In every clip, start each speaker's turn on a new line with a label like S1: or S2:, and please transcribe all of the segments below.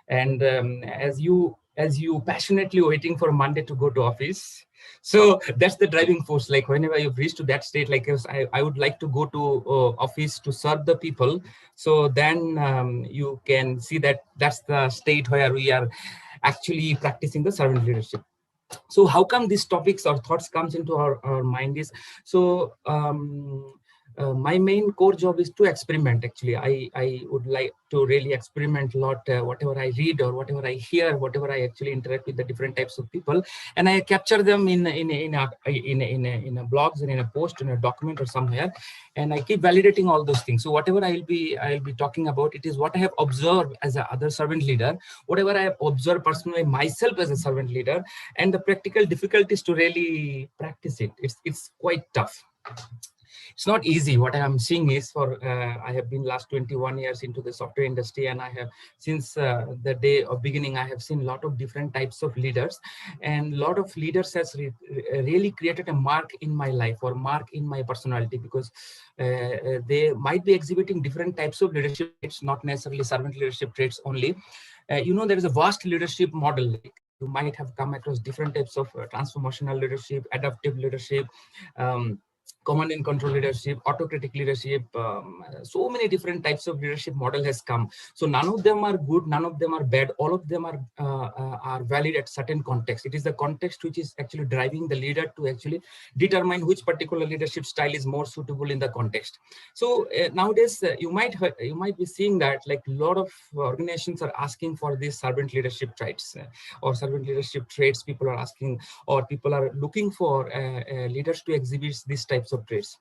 S1: And as you passionately waiting for Monday to go to office. So that's the driving force. Like whenever you've reached to that state, like I would like to go to office to serve the people. So then you can see that that's the state where we are actually practicing the servant leadership. So how come these topics or thoughts comes into our mind is, so my main core job is to experiment. Actually, I would like to really experiment a lot, whatever I read or whatever I hear, whatever I actually interact with the different types of people, and I capture them in a blogs and in a post, in a document or somewhere, and I keep validating all those things. So whatever I'll be talking about, it is what I have observed as a other servant leader, whatever I have observed personally myself as a servant leader, and the practical difficulties to really practice it. It's quite tough. It's not easy. What I am seeing is, for I have been last 21 years into the software industry, and I have, since the day of beginning, I have seen a lot of different types of leaders, and a lot of leaders has really created a mark in my life or mark in my personality, because they might be exhibiting different types of leadership traits, not necessarily servant leadership traits only. There is a vast leadership model. Like, you might have come across different types of transformational leadership, adaptive leadership, command and control leadership, autocratic leadership. So many different types of leadership model has come. So none of them are good, none of them are bad. All of them are valid at certain context. It is the context which is actually driving the leader to actually determine which particular leadership style is more suitable in the context. So nowadays, you might be seeing that like a lot of organizations are asking for these servant leadership traits or servant leadership traits. People are asking, or people are looking for leaders to exhibit these types of traits.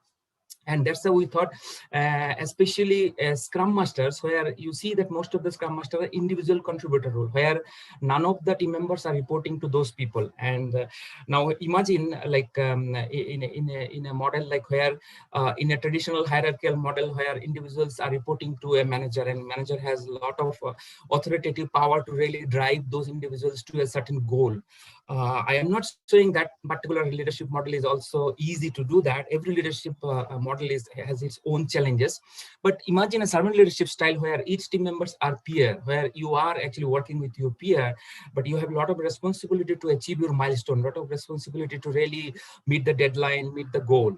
S1: And that's how we thought, especially Scrum Masters, where you see that most of the Scrum Masters are individual contributor role, where none of the team members are reporting to those people. And now imagine, like in a model like where in a traditional hierarchical model where individuals are reporting to a manager, and manager has a lot of authoritative power to really drive those individuals to a certain goal. I am not saying that particular leadership model is also easy to do that. Every leadership model has its own challenges. But imagine a servant leadership style where each team members are peer, where you are actually working with your peer, but you have a lot of responsibility to achieve your milestone, a lot of responsibility to really meet the deadline, meet the goal.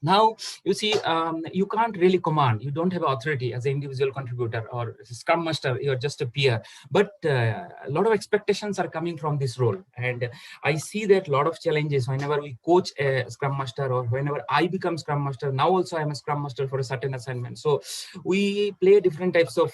S1: Now, you see, you can't really command. You don't have authority as an individual contributor or Scrum Master. You're just a peer. But a lot of expectations are coming from this role. And I see that a lot of challenges whenever we coach a Scrum Master, or whenever I become Scrum Master. Now also I'm a Scrum Master for a certain assignment. So we play different types of,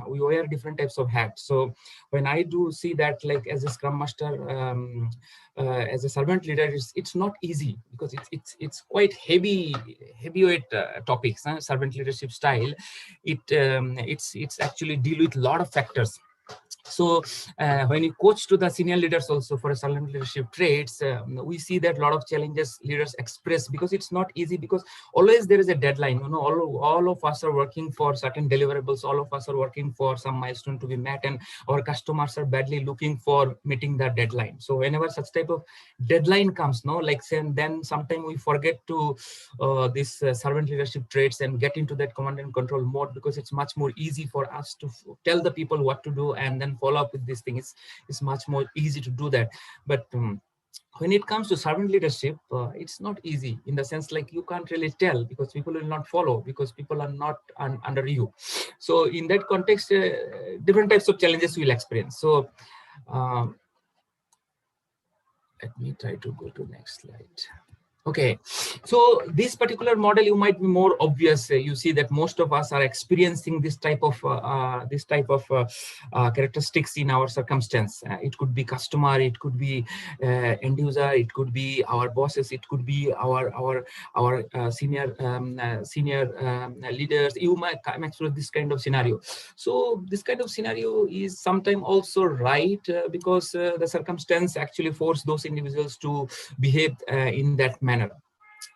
S1: we wear different types of hats. So when I do see that, like as a Scrum Master, as a servant leader, it's not easy, because it's quite heavyweight topics. Servant leadership style, it's actually deal with a lot of factors. So when you coach to the senior leaders also for a servant leadership traits, we see that a lot of challenges leaders express, because it's not easy, because always there is a deadline. All of us are working for certain deliverables. All of us are working for some milestone to be met, and our customers are badly looking for meeting that deadline. So whenever such type of deadline comes, then sometimes we forget to this servant leadership traits and get into that command and control mode, because it's much more easy for us to tell the people what to do and then follow up with this thing. It's much more easy to do that. But when it comes to servant leadership, it's not easy, in the sense like you can't really tell, because people will not follow, because people are not under you. So in that context, different types of challenges we'll experience. So let me try to go to next slide. Okay, so this particular model, you might be more obvious. You see that most of us are experiencing this type of characteristics in our circumstance. It could be customer, it could be end user, it could be our bosses, it could be our senior leaders. You might come across this kind of scenario. So this kind of scenario is sometimes also right, because the circumstance actually force those individuals to behave in that manner.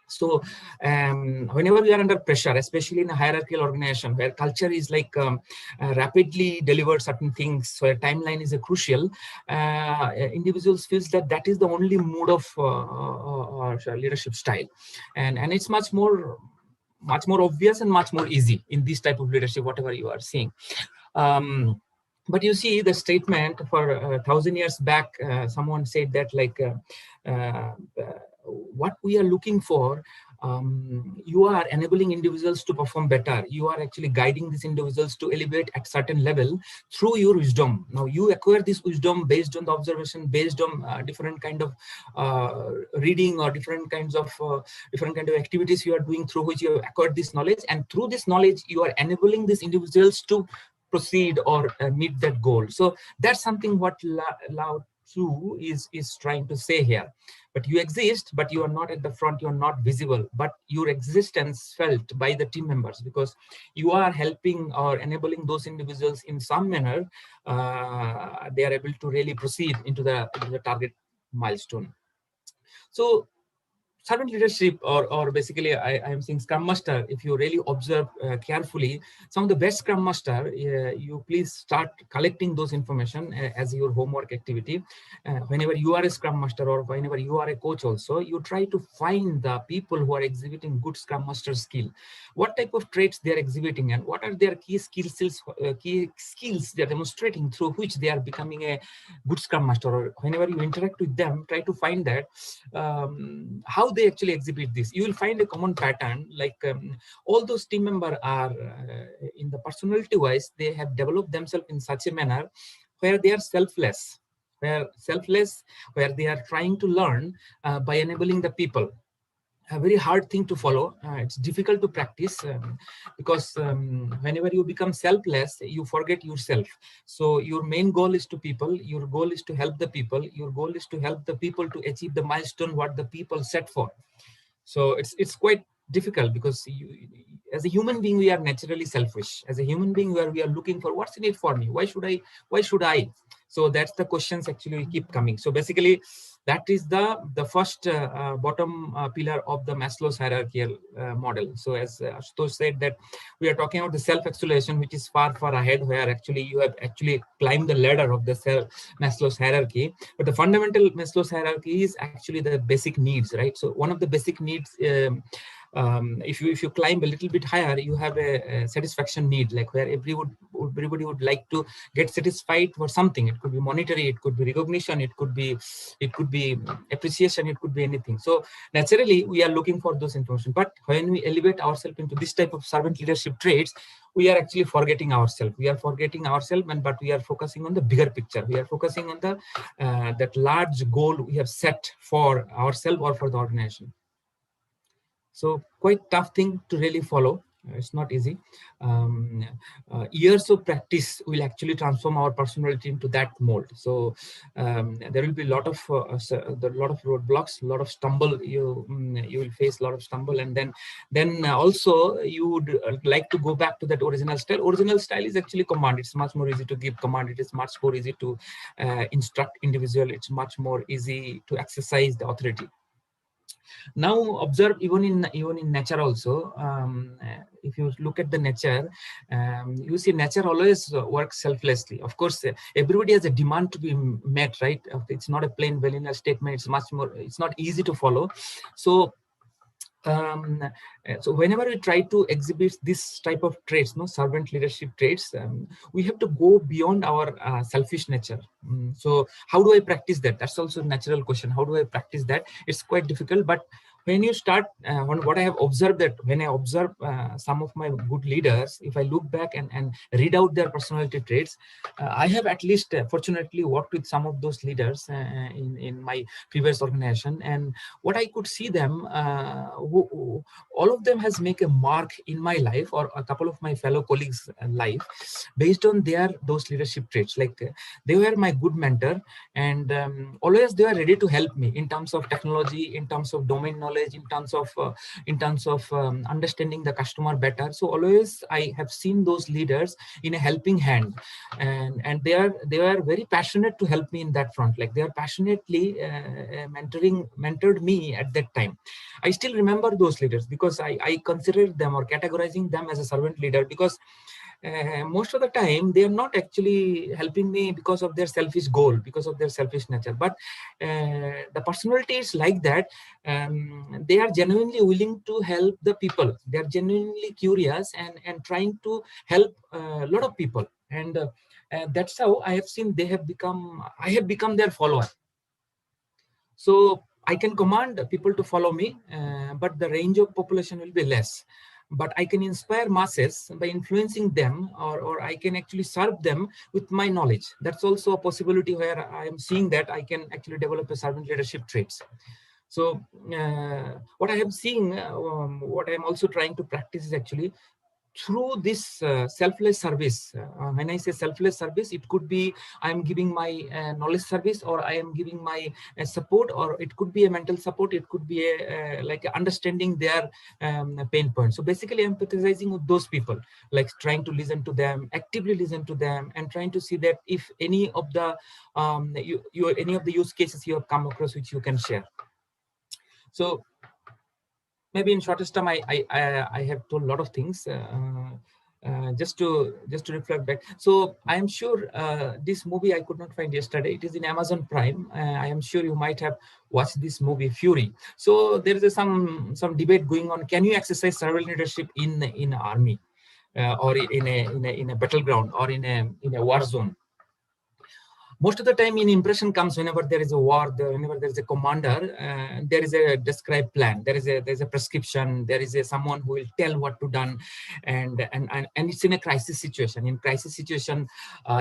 S1: So whenever we are under pressure, especially in a hierarchical organization where culture is like rapidly deliver certain things, where timeline is a crucial, individuals feels that is the only mode of leadership style, and it's much more obvious and much more easy in this type of leadership, whatever you are seeing. But you see the statement for 1,000 years back, someone said that like uh, what we are looking for, you are enabling individuals to perform better. You are actually guiding these individuals to elevate at certain level through your wisdom. Now you acquire this wisdom based on the observation, based on different kind of reading, or different kinds of activities you are doing, through which you have acquired this knowledge, and through this knowledge you are enabling these individuals to proceed or meet that goal. So that's something what Lao Tzu is trying to say here. But you exist, but you are not at the front, you are not visible, but your existence felt by the team members, because you are helping or enabling those individuals in some manner. They are able to really proceed into the target milestone. So servant leadership, or basically I am saying Scrum Master, if you really observe carefully, some of the best Scrum Master, you please start collecting those information as your homework activity. Whenever you are a Scrum Master, or whenever you are a coach also, you try to find the people who are exhibiting good Scrum Master skill. What type of traits they are exhibiting, and what are their key skills they are demonstrating, through which they are becoming a good Scrum Master. Or whenever you interact with them, try to find that how they actually exhibit this. You will find a common pattern, like all those team members are in the personality wise, they have developed themselves in such a manner where they are selfless, where they are trying to learn by enabling the people. A very hard thing to follow. It's difficult to practice, because whenever you become selfless, you forget yourself. So your main goal is to people, your goal is to help the people, your goal is to help the people to achieve the milestone what the people set for. So it's quite difficult, because as a human being, we are naturally selfish. As a human being, where we are looking for what's in it for me, why should I. So that's the questions actually keep coming. So basically that is the first bottom pillar of the Maslow's hierarchical model. So as Ashutosh said, that we are talking about the self-actualization, which is far ahead, where actually you have actually climbed the ladder of the Maslow's hierarchy. But the fundamental Maslow's hierarchy is actually the basic needs, right? So one of the basic needs, if you climb a little bit higher, you have a satisfaction need, like where everybody would like to get satisfied for something. It could be monetary, it could be recognition, it could be appreciation, it could be anything. So naturally we are looking for those information. But when we elevate ourselves into this type of servant leadership traits, we are actually forgetting ourselves. But we are focusing on the bigger picture. We are focusing on the that large goal we have set for ourselves or for the organization. So quite tough thing to really follow. It's not easy. Um, Years of practice will actually transform our personality into that mold. So there will be a lot of roadblocks, a lot of stumble. You will face a lot of stumble, and then also you would like to go back to that original style. Original style is actually command. It's much more easy to give command. It is much more easy to instruct individual. It's much more easy to exercise the authority. Now observe, even in nature also. If you look at the nature, you see nature always works selflessly. Of course, everybody has a demand to be met, right? It's not a plain vanilla statement. It's not easy to follow. So um, whenever we try to exhibit this type of traits, no servant leadership traits, we have to go beyond our selfish nature. So how do I practice that? That's also a natural question. How do I practice that? It's quite difficult. But when you start, what I have observed, that when I observe some of my good leaders, if I look back and read out their personality traits, I have at least fortunately worked with some of those leaders in my previous organization. And what I could see them, all of them has make a mark in my life, or a couple of my fellow colleagues' life, based on those leadership traits. Like they were my good mentor, and always they were ready to help me in terms of technology, in terms of domain knowledge, in terms of understanding the customer better. So always I have seen those leaders in a helping hand, and they are very passionate to help me in that front. Like they are passionately mentored me at that time. I still remember those leaders, because I consider them, or categorizing them, as a servant leader, because most of the time they are not actually helping me because of their selfish goal, because of their selfish nature. But the personality is like that. They are genuinely willing to help the people. They are genuinely curious and trying to help a lot of people. And That's how I have seen I have become their follower. So I can command people to follow me, but the range of population will be less. But I can inspire masses by influencing them, or I can actually serve them with my knowledge. That's also a possibility where I am seeing that I can actually develop a servant leadership traits. So what I am seeing, what I am also trying to practice is actually through this selfless service. When I say selfless service, it could be I'm giving my knowledge service, or I am giving my support, or it could be a mental support, it could be a like understanding their pain points. So basically empathizing with those people, like trying to listen to them, actively listen to them, and trying to see that if any of the any of the use cases you have come across which you can share. So maybe in shortest term, I have told a lot of things. Just to reflect back. So I am sure this movie I could not find yesterday. It is in Amazon Prime. I am sure you might have watched this movie Fury. So there is some debate going on. Can you exercise servant leadership in army, or in a battleground, or in a war zone? Most of the time in impression comes whenever there is a war, whenever there is a commander, there is a described plan, there's a prescription, there is someone who will tell what to done. And it's in a crisis situation. In crisis situation,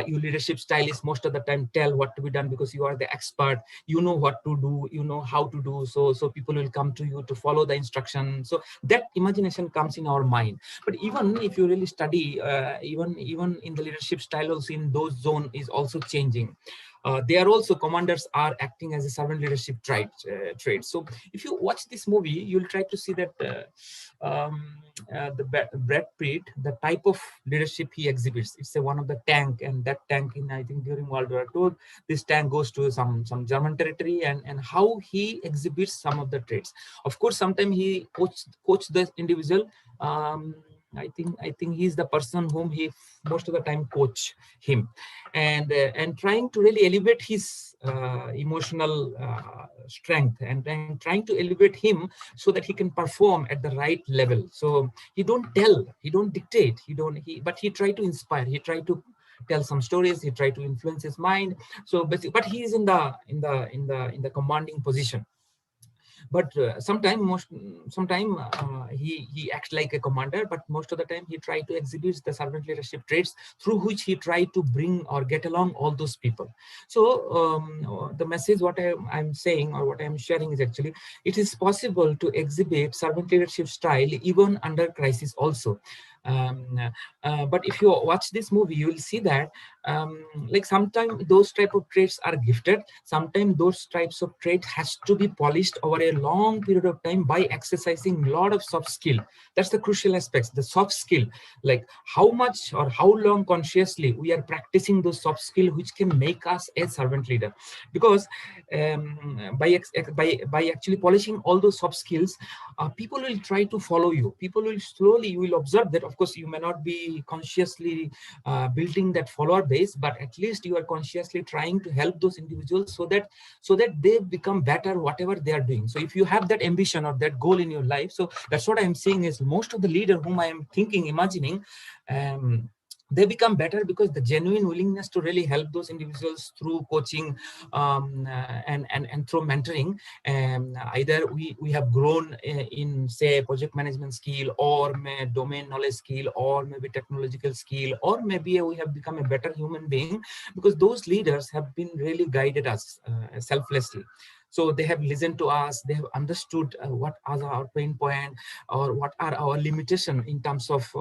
S1: your leadership style is most of the time tell what to be done, because you are the expert, you know what to do, you know how to do, so people will come to you to follow the instruction. So that imagination comes in our mind. But even if you really study, even in the leadership style also in those zone is also changing. They are also commanders are acting as a servant leadership trait. So if you watch this movie, you'll try to see that Brad Pitt, the type of leadership he exhibits, it's one of the tank, and that tank in, I think, during World War II, this tank goes to some German territory, and how he exhibits some of the traits. Of course, sometimes he coach the individual. I think he's the person whom he most of the time coach him, and trying to really elevate his emotional strength, and trying to elevate him so that he can perform at the right level. So he don't tell, he don't dictate, but he try to inspire, he try to tell some stories, he try to influence his mind. So basically, but he is in the commanding position. But sometime he acts like a commander, but most of the time he try to exhibit the servant leadership traits through which he try to bring or get along all those people. So the message what I'm saying, or what I'm sharing, is actually it is possible to exhibit servant leadership style even under crisis also. But if you watch this movie, you will see that like sometimes those type of traits are gifted, sometimes those types of traits has to be polished over a long period of time by exercising a lot of soft skill. That's the crucial aspects, the soft skill, like how much or how long consciously we are practicing those soft skill which can make us a servant leader. Because by actually polishing all those soft skills, people will try to follow you, people will slowly, you will observe that. Of course, you may not be consciously building that follower base, but at least you are consciously trying to help those individuals so that they become better whatever they are doing. So if you have that ambition or that goal in your life, so that's what I'm saying is most of the leader whom I am thinking, imagining, they become better because the genuine willingness to really help those individuals through coaching, and through mentoring. Either we have grown in, say, project management skill, or domain knowledge skill, or maybe technological skill, or maybe we have become a better human being because those leaders have been really guided us selflessly. So they have listened to us, they have understood what are our pain point, or what are our limitation in terms of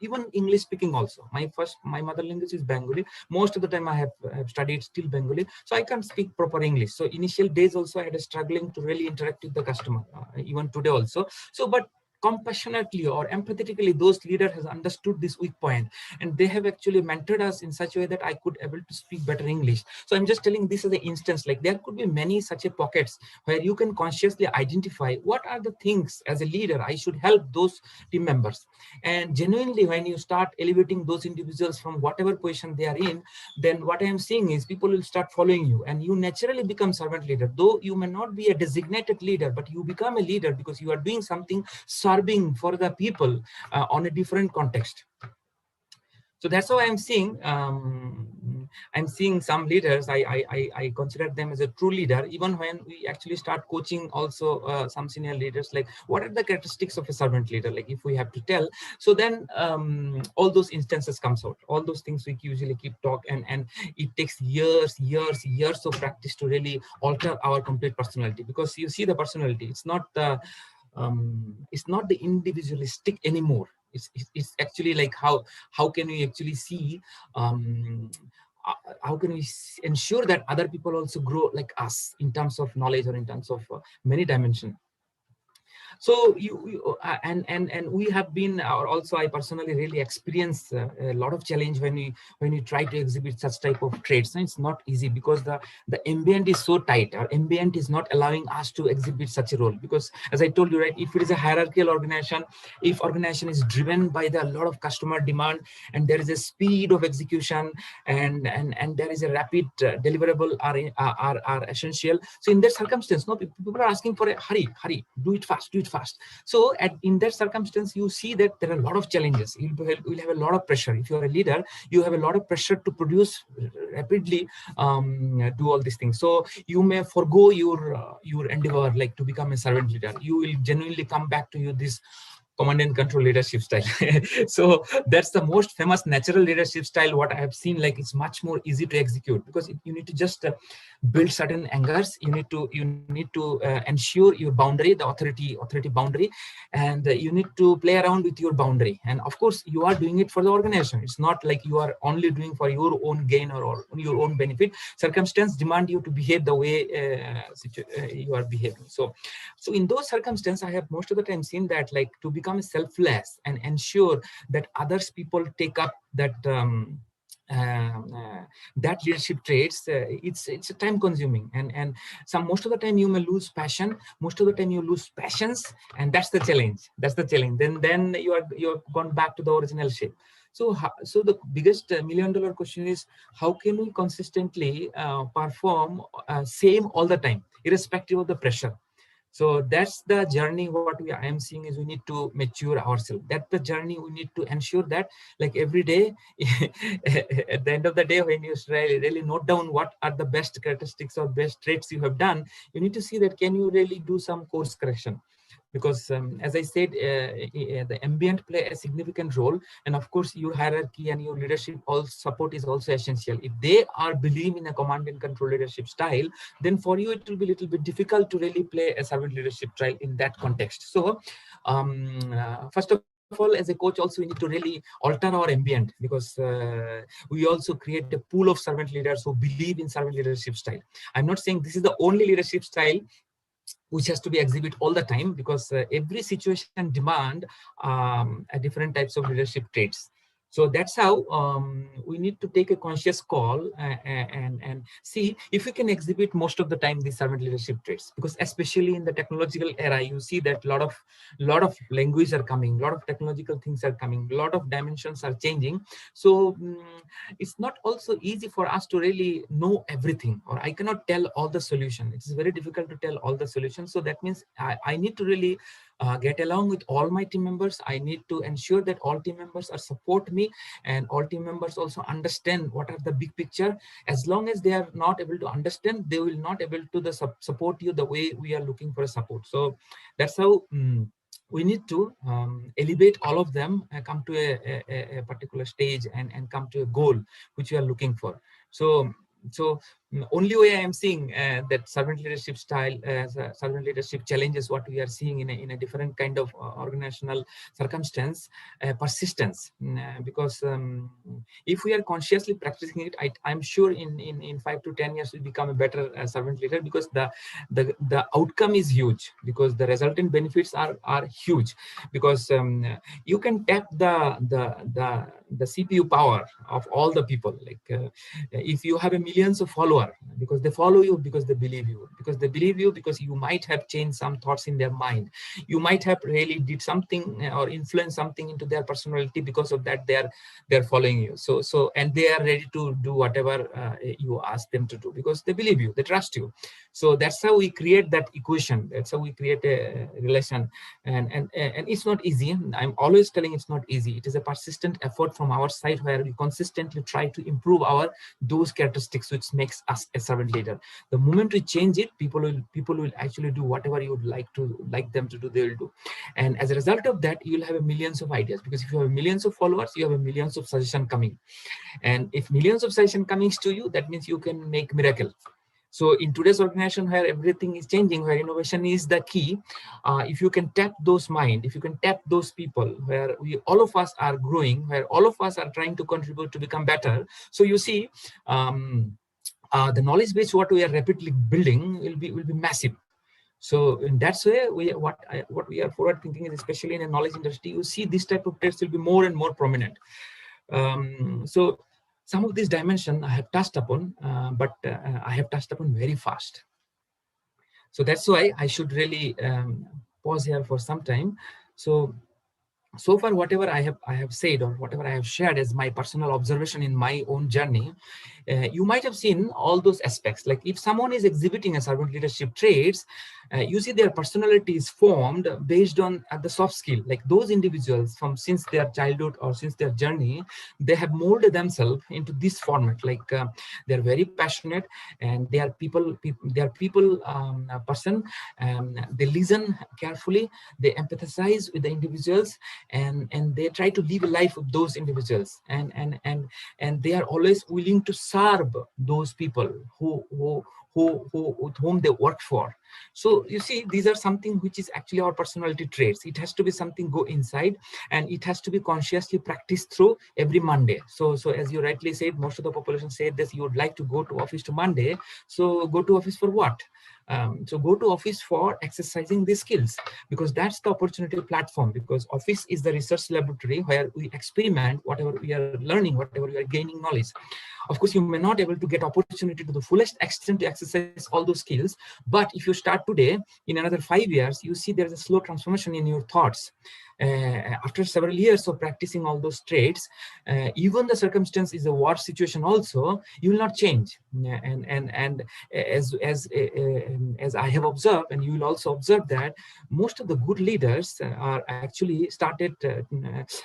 S1: even English speaking also. My mother language is Bengali. Most of the time I have studied still Bengali, so I can't speak proper English. So initial days also I had a struggling to really interact with the customer, even today also. So but compassionately or empathetically, those leaders has understood this weak point, and they have actually mentored us in such a way that I could able to speak better English. So I'm just telling this as an instance, like there could be many such a pockets where you can consciously identify what are the things as a leader I should help those team members. And genuinely, when you start elevating those individuals from whatever position they are in, then what I am seeing is people will start following you, and you naturally become servant leader. Though you may not be a designated leader, but you become a leader because you are doing something serving for the people on a different context. So that's how I'm seeing I'm seeing some leaders, I consider them as a true leader. Even when we actually start coaching also some senior leaders, like what are the characteristics of a servant leader, like if we have to tell. So then all those instances comes out, all those things we usually keep talk, and it takes years of practice to really alter our complete personality. Because you see the personality, it's not the individualistic anymore. It's actually like how can we actually see how can we ensure that other people also grow like us in terms of knowledge or in terms of many dimensions. So and we have been, or also I personally really experienced a lot of challenge when we try to exhibit such type of traits. And it's not easy because the ambient is so tight. Our ambient is not allowing us to exhibit such a role, because as I told you, right, if it is a hierarchical organization, if organization is driven by the lot of customer demand, and there is a speed of execution, and there is a rapid deliverable are essential. So in that circumstance, no, people are asking for a hurry, do it fast, do it fast. So in that circumstance, you see that there are a lot of challenges. You'll have a lot of pressure. If you're a leader, you have a lot of pressure to produce rapidly, do all these things. So you may forego your endeavor, like to become a servant leader. You will genuinely come back to you this command and control leadership style. So that's the most famous natural leadership style. What I have seen, like it's much more easy to execute, because you need to just build certain angles. You need to ensure your boundary, the authority boundary, and you need to play around with your boundary. And of course, you are doing it for the organization. It's not like you are only doing for your own gain or your own benefit. Circumstance demand you to behave the way you are behaving. So in those circumstances, I have most of the time seen that, like, to become selfless and ensure that others people take up that that leadership traits, it's a time consuming, and most of the time you may lose passion, most of the time you lose passions, and that's the challenge. Then you're gone back to the original shape. So the biggest $1 million question is, how can we consistently perform same all the time, irrespective of the pressure? So that's the journey. I am seeing is we need to mature ourselves. That's the journey. We need to ensure that, like, every day, at the end of the day, when you really note down what are the best characteristics or best traits you have done, you need to see that can you really do some course correction. Because as I said, the ambient play a significant role, and of course your hierarchy and your leadership all support is also essential. If they are believing in a command and control leadership style, then for you it will be a little bit difficult to really play a servant leadership style in that context. So first of all, as a coach also, we need to really alter our ambient, because we also create a pool of servant leaders who believe in servant leadership style. I'm not saying this is the only leadership style which has to be exhibited all the time, because every situation demand different types of leadership traits. So that's how we need to take a conscious call and see if we can exhibit most of the time these servant leadership traits. Because especially in the technological era, you see that lot of language are coming, lot of technological things are coming, lot of dimensions are changing. So it's not also easy for us to really know everything, or I cannot tell all the solution. It's very difficult to tell all the solutions. So that means I need to really get along with all my team members. I need to ensure that all team members are support me, and all team members also understand what are the big picture. As long as they are not able to understand, they will not able to support you the way we are looking for a support. So that's how we need to elevate all of them, come to a particular stage, and come to a goal which we are looking for. So only way I am seeing that servant leadership style, servant leadership challenges, what we are seeing in a different kind of organizational circumstance, persistence. Because if we are consciously practicing it, I'm sure in 5 to 10 years we become a better servant leader, because the outcome is huge, because the resultant benefits are huge. Because you can tap the CPU power of all the people. Like if you have millions of followers, follower, because they follow you because they believe you, because you might have changed some thoughts in their mind. You might have really did something or influenced something into their personality. Because of that, they're following you. And they are ready to do whatever you ask them to do, because they believe you, they trust you. So that's how we create that equation. That's how we create a relation. And it's not easy. I'm always telling it's not easy. It is a persistent effort from our side, where we consistently try to improve those characteristics which makes us a servant leader. The moment we change it, people will actually do whatever you would like them to do, they will do. And as a result of that, you'll have millions of ideas, because if you have millions of followers, you have millions of suggestions coming. And if millions of suggestions coming to you, that means you can make miracle. So in today's organization, where everything is changing, where innovation is the key, if you can tap those mind, if you can tap those people, where all of us are growing, where all of us are trying to contribute to become better. So you see, the knowledge base what we are rapidly building will be massive. So in that way, what we are forward thinking is, especially in the knowledge industry, you see this type of traits will be more and more prominent. So some of these dimensions I have touched upon, but I have touched upon very fast. So that's why I should really pause here for some time. So far, whatever I have said, or whatever I have shared as my personal observation in my own journey, you might have seen all those aspects. Like if someone is exhibiting a servant leadership traits, you see their personality is formed based on the soft skill. Like those individuals from since their childhood or since their journey, they have molded themselves into this format. Like they're very passionate, and they are people person. They listen carefully, they empathize with the individuals, and they try to live a life of those individuals, and they are always willing to serve those people who with whom they work for. So you see, these are something which is actually our personality traits. It has to be something go inside, and it has to be consciously practiced through every Monday. So as you rightly said, most of the population said this, you would like to go to office to Monday. So go to office for what? So go to office for exercising these skills, because that's the opportunity platform. Because office is the research laboratory where we experiment whatever we are learning, whatever we are gaining knowledge. Of course, you may not able to get opportunity to the fullest extent to exercise all those skills, but if you start today, in another 5 years, you see there's a slow transformation in your thoughts. After several years of practicing all those traits, even the circumstance is a war situation also, you will not change. And as I have observed, and you will also observe, that most of the good leaders are actually started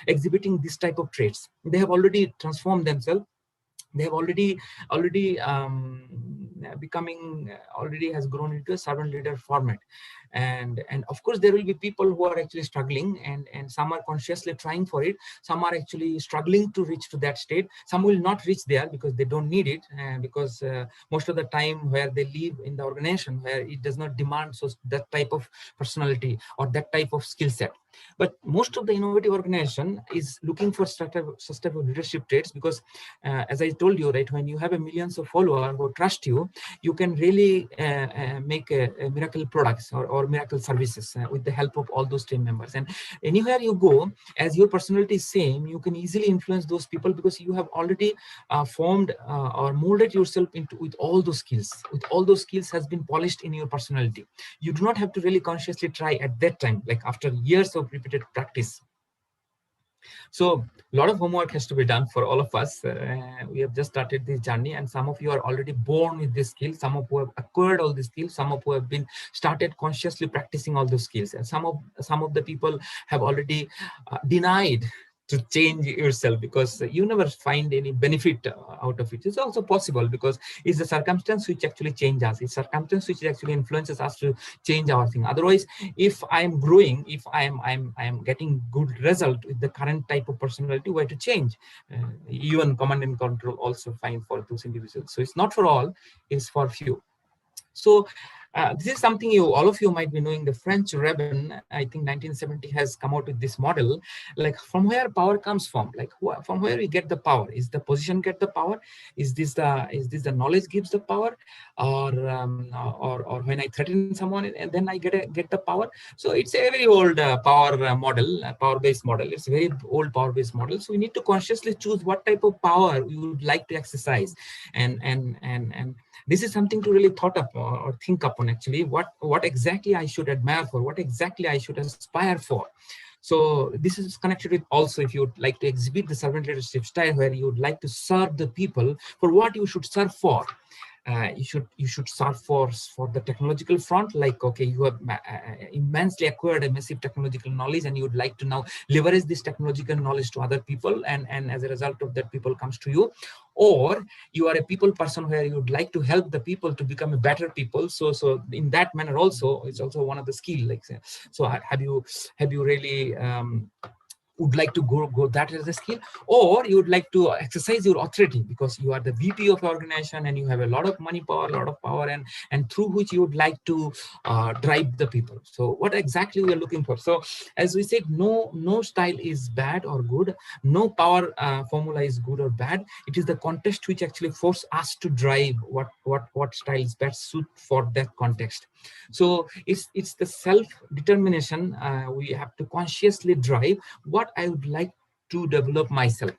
S1: exhibiting this type of traits. They have already transformed themselves. They have already becoming already has grown into a servant leader format. And of course there will be people who are actually struggling, and some are consciously trying for it, some are actually struggling to reach to that state, some will not reach there because they don't need it, because most of the time where they live in the organization where it does not demand so that type of personality or that type of skill set. But most of the innovative organization is looking for sustainable leadership traits, because as I told you, right, when you have a millions of followers who trust you, you can really make a miracle products or miracle services with the help of all those team members. And anywhere you go, as your personality is same, you can easily influence those people, because you have already formed or molded yourself into with all those skills. With all those skills has been polished in your personality. You do not have to really consciously try at that time, like after years of repeated practice. So a lot of homework has to be done for all of us. We have just started this journey, and some of you are already born with this skill. Some of you have acquired all these skills. Some of you have been started consciously practicing all those skills, and some of the people have already denied to change yourself because you never find any benefit out of it. It's also possible because it's the circumstance which actually change us. It's circumstance which actually influences us to change our thing. Otherwise, if I'm growing, if I'm getting good result with the current type of personality, why to change? Even command and control also fine for those individuals. So it's not for all, it's for few. So this is something all of you might be knowing. The French Raven, I think 1970, has come out with this model. Like from where power comes from, like from where we get the power. Is the position get the power? Is this the knowledge gives the power, or when I threaten someone and then I get the power? So it's a very old power model, power-based model. It's a very old power-based model. So we need to consciously choose what type of power we would like to exercise, and this is something to really thought up or think upon actually. What exactly I should admire for, what exactly I should aspire for. So this is connected with also, if you would like to exhibit the servant leadership style where you would like to serve the people for what you should serve for. You should serve for the technological front, like, okay, you have immensely acquired a massive technological knowledge and you would like to now leverage this technological knowledge to other people, and as a result of that, people comes to you. Or you are a people person where you would like to help the people to become a better people. So in that manner also, it's also one of the skill, like, so have you really would like to go that as a skill, or you would like to exercise your authority because you are the VP of the organization and you have a lot of money power, a lot of power, and through which you would like to drive the people. So what exactly we are looking for? So as we said, no style is bad or good, no power formula is good or bad. It is the context which actually force us to drive what style is best suit for that context. So it's the self determination. We have to consciously drive what I would like to develop myself.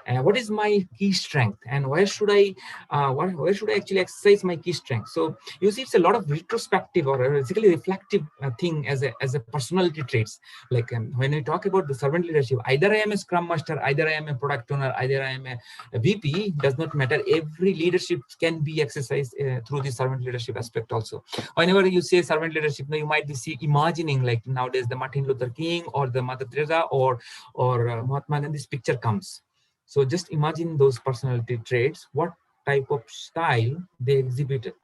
S1: What is my key strength, and where should where should I actually exercise my key strength? So you see, it's a lot of retrospective or basically reflective thing as a personality traits. Like when we talk about the servant leadership, either I am a Scrum Master, either I am a product owner, either I am a VP, does not matter. Every leadership can be exercised through the servant leadership aspect also. Whenever you say servant leadership, you might be imagining, like nowadays, the Martin Luther King or the Mother Teresa or Mahatma Gandhi's picture comes. So just imagine those personality traits, what type of style they exhibited,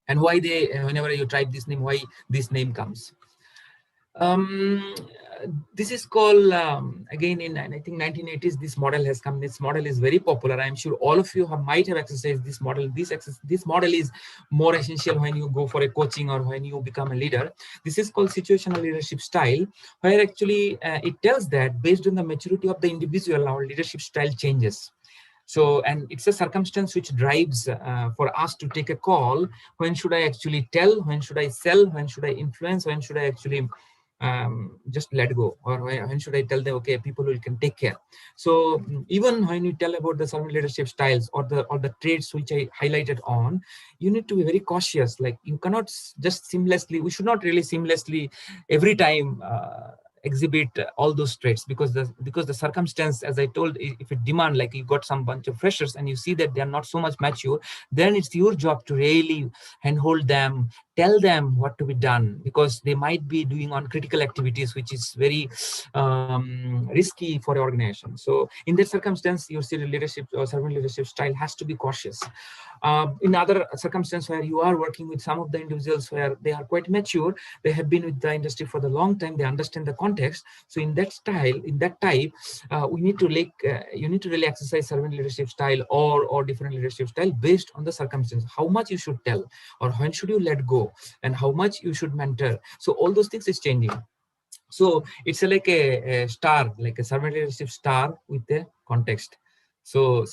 S1: and why they, whenever you type this name, why this name comes. Um, this is called, again, in I think 1980s, this model has come. This model is very popular. I'm sure all of you might have exercised this model. This model is more essential when you go for a coaching or when you become a leader. This is called situational leadership style, where actually it tells that based on the maturity of the individual, our leadership style changes. So, and it's a circumstance which drives for us to take a call. When should I actually tell? When should I sell? When should I influence? When should I actually just let go? Or when should I tell them, okay, people will can take care? So even when you tell about the servant leadership styles or the traits which I highlighted on, you need to be very cautious. Like you cannot just seamlessly, we should not really seamlessly every time exhibit all those traits, because the circumstance, as I told, if it demand, like you got some bunch of freshers and you see that they are not so much mature, then it's your job to really handhold them, tell them what to be done, because they might be doing on critical activities, which is very risky for the organization. So in that circumstance, your leadership or servant leadership style has to be cautious. In other circumstances where you are working with some of the individuals where they are quite mature, they have been with the industry for the long time, they understand the context. So in that style, in that type, we need to you need to really exercise servant leadership style or different leadership style based on the circumstance. How much you should tell, or when should you let go, and how much you should mentor. So all those things is changing. So it's like a star, like a servant leadership star with the context. So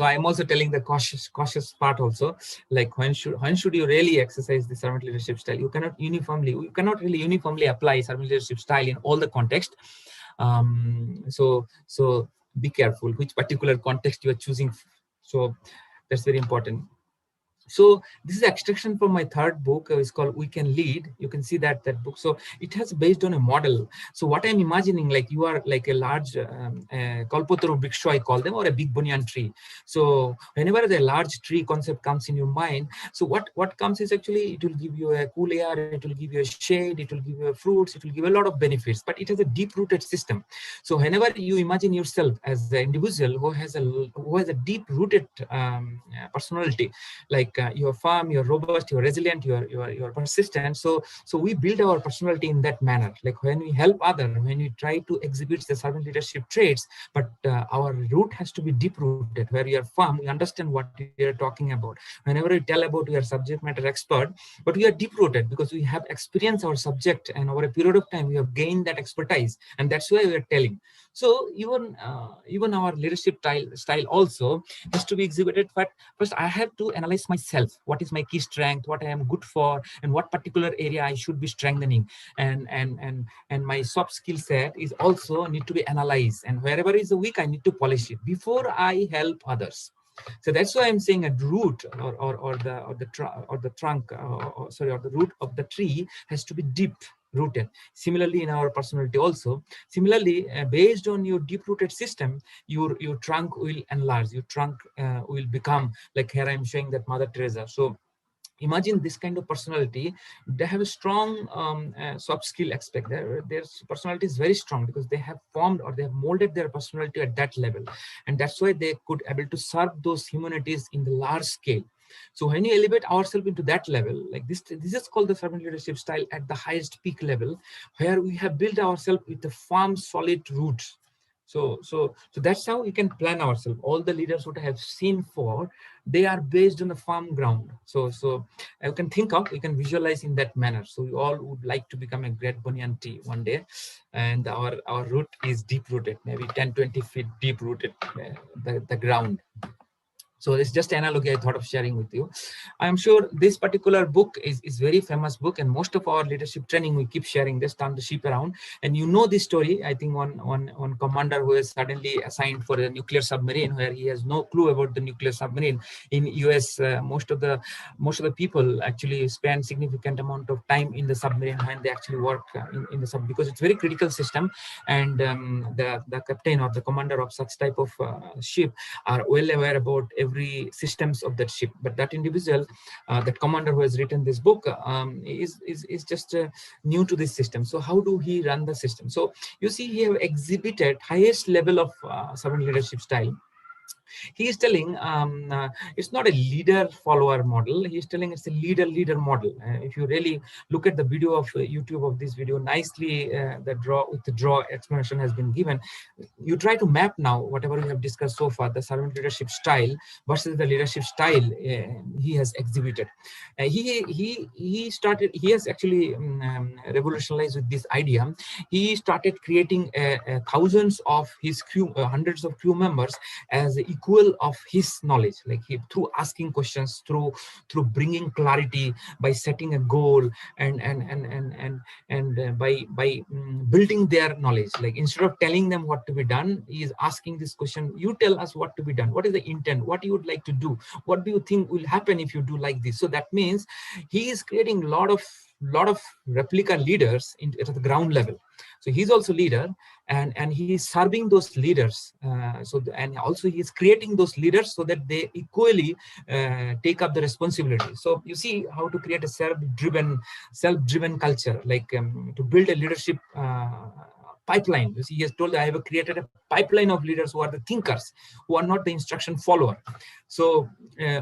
S1: I'm also telling the cautious part also, like when should you really exercise the servant leadership style? You cannot really uniformly apply servant leadership style in all the context. So be careful which particular context you are choosing. So that's very important. So this is extraction from my third book. It's called We Can Lead. You can see that book. So it has based on a model. So what I'm imagining, like you are like a large kalpataru briksha, I call them, or a big banyan tree. So whenever the large tree concept comes in your mind, so what comes is actually it will give you a cool air, it will give you a shade, it will give you fruits, it will give a lot of benefits, but it has a deep-rooted system. So whenever you imagine yourself as the individual who has a deep-rooted personality, like you're firm, you're robust, you're resilient, you're persistent. So we build our personality in that manner. Like when we help others, when we try to exhibit the servant leadership traits, but our root has to be deep rooted, where we are firm, we understand what we are talking about. Whenever we tell about we are subject matter expert, but we are deep rooted because we have experienced our subject, and over a period of time we have gained that expertise, and that's why we are telling. So even our leadership style also has to be exhibited. But first I have to analyze myself. What is my key strength? What I am good for, and what particular area I should be strengthening. And my soft skill set is also need to be analyzed. And wherever is weak, I need to polish it before I help others. So that's why I'm saying a root or the trunk, or the root of the tree has to be deep rooted. Similarly, in our personality also. Similarly, based on your deep rooted system, your trunk will enlarge. Your trunk will become, like here I'm showing that Mother Teresa. So imagine this kind of personality. They have a strong soft skill aspect. Their personality is very strong because they have formed or they have molded their personality at that level, and that's why they could able to serve those humanities in the large scale. So when you elevate ourselves into that level, like this is called the servant leadership style at the highest peak level, where we have built ourselves with a firm solid roots. So that's how we can plan ourselves. All the leaders what I have seen for, they are based on a firm ground. So you can think of, you can visualize in that manner. So we all would like to become a great banyan tree one day, and our root is deep rooted, maybe 10-20 feet deep rooted, the ground. So it's just an analogy I thought of sharing with you. I'm sure this particular book is very famous book, and most of our leadership training we keep sharing this, Turn the Ship Around. And you know this story. I think one commander who is suddenly assigned for a nuclear submarine, where he has no clue about the nuclear submarine. In US, most of the people actually spend significant amount of time in the submarine when they actually work in the sub, because it's very critical system, and the captain or the commander of such type of ship are well aware about every systems of that ship. But that individual, that commander who has written this book, is just new to this system. So how do he run the system? So you see, he have exhibited highest level of servant leadership style. He is telling it's not a leader follower model. He's telling it's a leader model. If you really look at the video of YouTube of this video, nicely the draw explanation has been given. You try to map now whatever we have discussed so far, the servant leadership style versus the leadership style he has exhibited. He has actually revolutionized with this idea. He started creating thousands of his crew, hundreds of crew members as equal of his knowledge, like through asking questions, through bringing clarity, by setting a goal, and by building their knowledge. Like instead of telling them what to be done, he is asking this question: you tell us what to be done, what is the intent, what you would like to do, what do you think will happen if you do like this. So that means he is creating a lot of replica leaders at the ground level. So he's also leader, and he is serving those leaders. And also he is creating those leaders so that they equally take up the responsibility. So you see how to create a self-driven culture, like to build a leadership pipeline. You see, he has told, I have created a pipeline of leaders who are the thinkers, who are not the instruction follower. So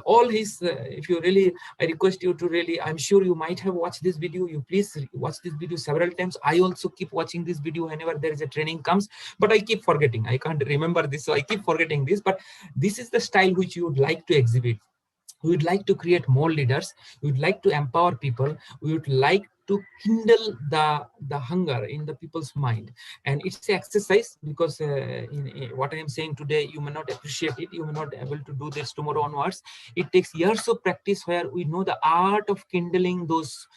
S1: all his, if you really, I request you to really, I'm sure you might have watched this video. You please watch this video several times. I also keep watching this video whenever there is a training comes, but I keep forgetting. I can't remember this, so I keep forgetting this. But this is the style which you would like to exhibit. We would like to create more leaders. We would like to empower people. We would like to kindle the hunger in the people's mind. And it's an exercise, because what I am saying today, you may not appreciate it. You may not be able to do this tomorrow onwards. It takes years of practice, where we know the art of kindling those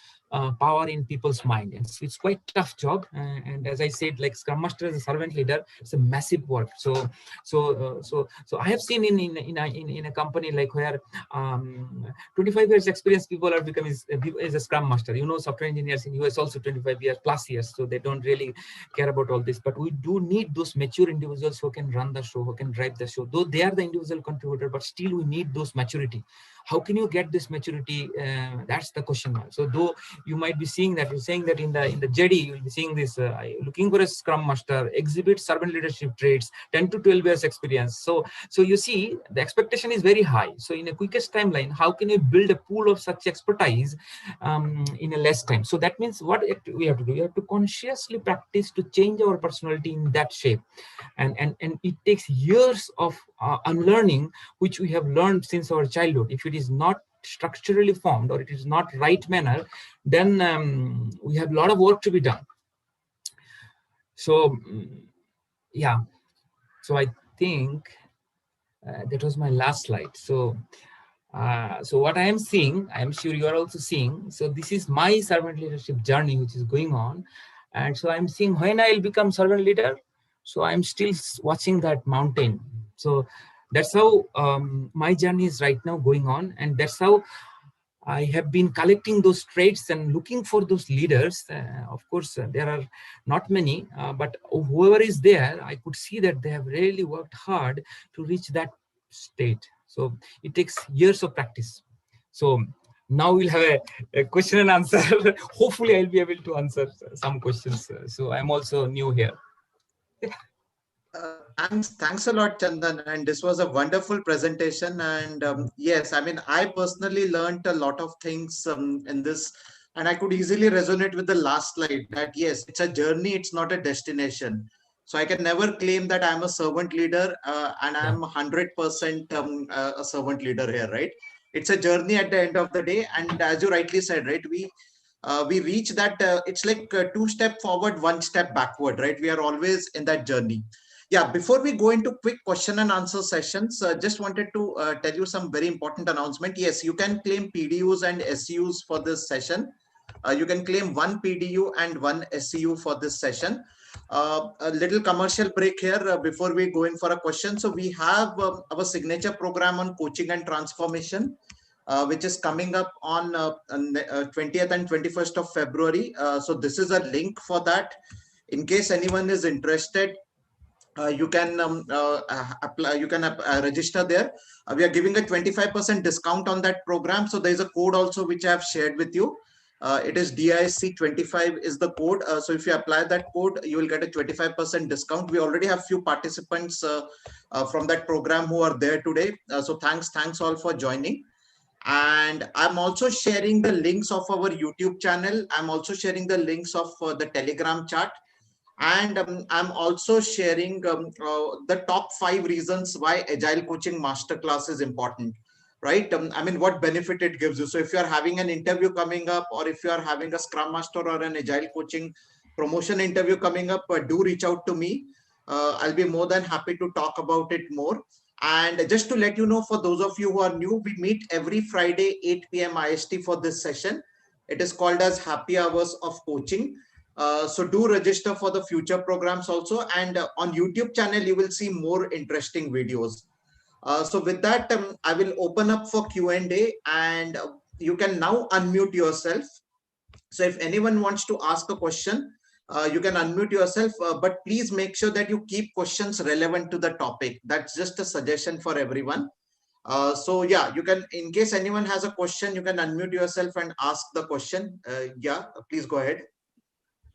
S1: power in people's mind. And it's quite tough job. And as I said, like Scrum Master as a servant leader, it's a massive work. So I have seen in a company like where 25 years experience people are becoming as a Scrum Master. You know, software engineers in US also 25 years plus years, so they don't really care about all this. But we do need those mature individuals who can run the show, who can drive the show. Though they are the individual contributor, but still we need those maturity. How can you get this maturity? That's the question mark. So though you might be seeing that, you're saying that in the JD, you'll be seeing this, looking for a Scrum Master, exhibit servant leadership traits, 10 to 12 years experience. So you see, the expectation is very high. So in a quickest timeline, how can you build a pool of such expertise in a less time? So that means what we have to do, we have to consciously practice to change our personality in that shape. And it takes years of unlearning, which we have learned since our childhood. If it is not structurally formed, or it is not right manner, then we have a lot of work to be done. So yeah, so I think that was my last slide. So what I am seeing, I am sure you are also seeing. So this is my servant leadership journey which is going on. And so I'm seeing when I'll become servant leader. So I'm still watching that mountain. So That's how my journey is right now going on, and that's how I have been collecting those traits and looking for those leaders. Of course, there are not many, but whoever is there, I could see that they have really worked hard to reach that state. So it takes years of practice. So now we'll have a question and answer. Hopefully, I'll be able to answer some questions. So I'm also new here.
S2: Thanks a lot, Chandan. And this was a wonderful presentation. And yes, I mean, I personally learned a lot of things in this, and I could easily resonate with the last slide that yes, it's a journey, it's not a destination. So I can never claim that I'm a servant leader and
S1: Yeah.
S2: I'm 100% a servant leader here, right? It's a journey at the end of the day. And as you rightly said, right, we reach that it's like two step forward, one step backward, right? We are always in that journey. Yeah, before we go into quick question and answer sessions, just wanted to tell you some very important announcement. Yes, you can claim PDUs and SUs for this session. You can claim one PDU and one SEU for this session. A little commercial break here before we go in for a question. So we have our signature program on coaching and transformation, which is coming up on 20th and 21st of February. So this is a link for that. In case anyone is interested, you can apply, you can register there. We are giving a 25% discount on that program. So there is a code also which I have shared with you. It is DISC25 is the code. So if you apply that code, you will get a 25% discount. We already have few participants from that program who are there today. So thanks all for joining. And I'm also sharing the links of our YouTube channel. I'm also sharing the links of the Telegram chat. And I'm also sharing the top 5 reasons why Agile Coaching Masterclass is important, right? I mean, what benefit it gives you. So if you're having an interview coming up, or if you're having a Scrum Master or an Agile Coaching promotion interview coming up, do reach out to me. I'll be more than happy to talk about it more. And just to let you know, for those of you who are new, we meet every Friday, 8 p.m. IST for this session. It is called as Happy Hours of Coaching. So do register for the future programs also. And on YouTube channel, you will see more interesting videos. So with that, I will open up for Q&A, and you can now unmute yourself. So if anyone wants to ask a question, you can unmute yourself, but please make sure that you keep questions relevant to the topic. That's just a suggestion for everyone. So yeah, you can, in case anyone has a question, you can unmute yourself and ask the question. Yeah, please go ahead.